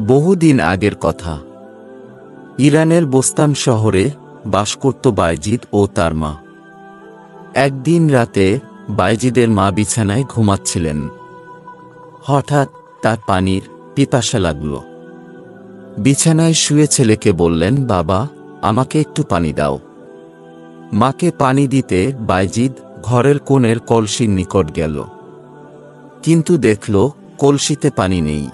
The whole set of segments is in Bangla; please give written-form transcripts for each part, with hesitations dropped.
বহুদিন আগের কথা। ইরানের বোস্তান শহরে বাস করত বায়জিদ ও তার মা। একদিন রাতে বায়জিদের মা বিছানায় ঘুমাচ্ছিলেন। হঠাৎ তার পানির পিপাসা লাগল। বিছানায় শুয়ে ছেলেকে বললেন, বাবা, আমাকে একটু পানি দাও। মাকে পানি দিতে বায়জিদ ঘরের কোণের কলসির নিকট গেল, কিন্তু দেখল কলসিতে পানি নেই।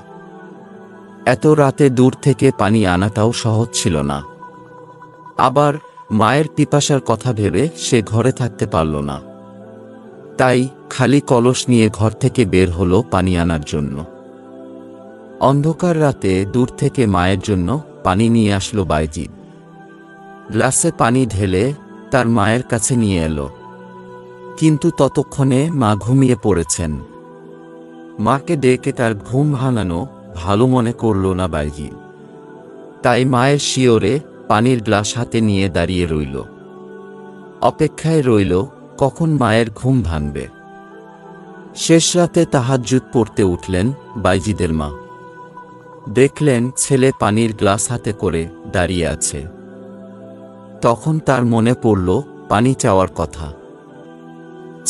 এত রাতে দূর থেকে পানি আনাটাও সহজ ছিল না। আবার মায়ের পিপাসার কথা ভেবে সে ঘরে থাকতে পারল না। তাই খালি কলস নিয়ে ঘর থেকে বের হলো পানি আনার জন্য। অন্ধকার রাতে দূর থেকে মায়ের জন্য পানি নিয়ে আসলো বায়জিদ। গ্লাসে পানি ঢেলে তার মায়ের কাছে নিয়ে এলো, কিন্তু ততক্ষণে মা ঘুমিয়ে পড়েছেন। মাকে ডেকে তার ঘুম ভাঙানো ভালো মনে করল না বায়জিদ। তাই মায়ের শিয়রে পানির গ্লাস হাতে নিয়ে দাঁড়িয়ে রইল, অপেক্ষায় রইল কখন মায়ের ঘুম ভাঙবে। শেষ রাতে তাহাজ্জুদ পড়তে উঠলেন বায়জিদের মা। দেখলেন ছেলে পানির গ্লাস হাতে করে দাঁড়িয়ে আছে। তখন তার মনে পড়ল পানি চাওয়ার কথা।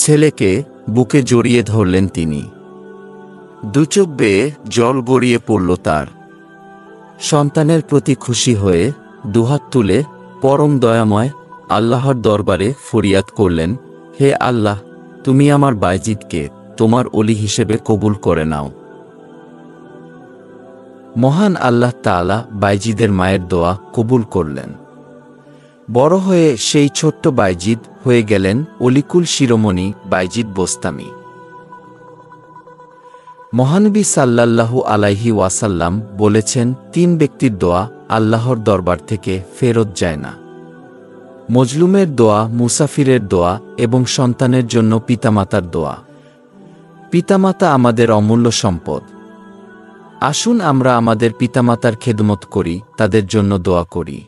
ছেলেকে বুকে জড়িয়ে ধরলেন তিনি। দুচোখ বেয়ে জল গড়িয়ে পড়ল তার। সন্তানের প্রতি খুশি হয়ে দুহাত তুলে পরম দয়াময় আল্লাহর দরবারে ফরিয়াদ করলেন, হে আল্লাহ, তুমি আমার বায়জিদকে তোমার ওলি হিসেবে কবুল করে নাও। মহান আল্লাহ তাআলা বায়জিদের মায়ের দোয়া কবুল করলেন। বড় হয়ে সেই ছোট্ট বায়জিদ হয়ে গেলেন অলিকুল শিরোমণি বায়জিদ বোস্তামি। মহানবী সাল্লাল্লাহু আলাইহি ওয়াসাল্লাম বলেছেন, 3 ব্যক্তির দোয়া আল্লাহর দরবার থেকে ফেরত যায় না: মজলুমের দোয়া, মুসাফিরের দোয়া এবং সন্তানের জন্য পিতামাতার দোয়া। পিতামাতা আমাদের অমূল্য সম্পদ। আসুন আমরা আমাদের পিতামাতার খেদমত করি, তাদের জন্য দোয়া করি।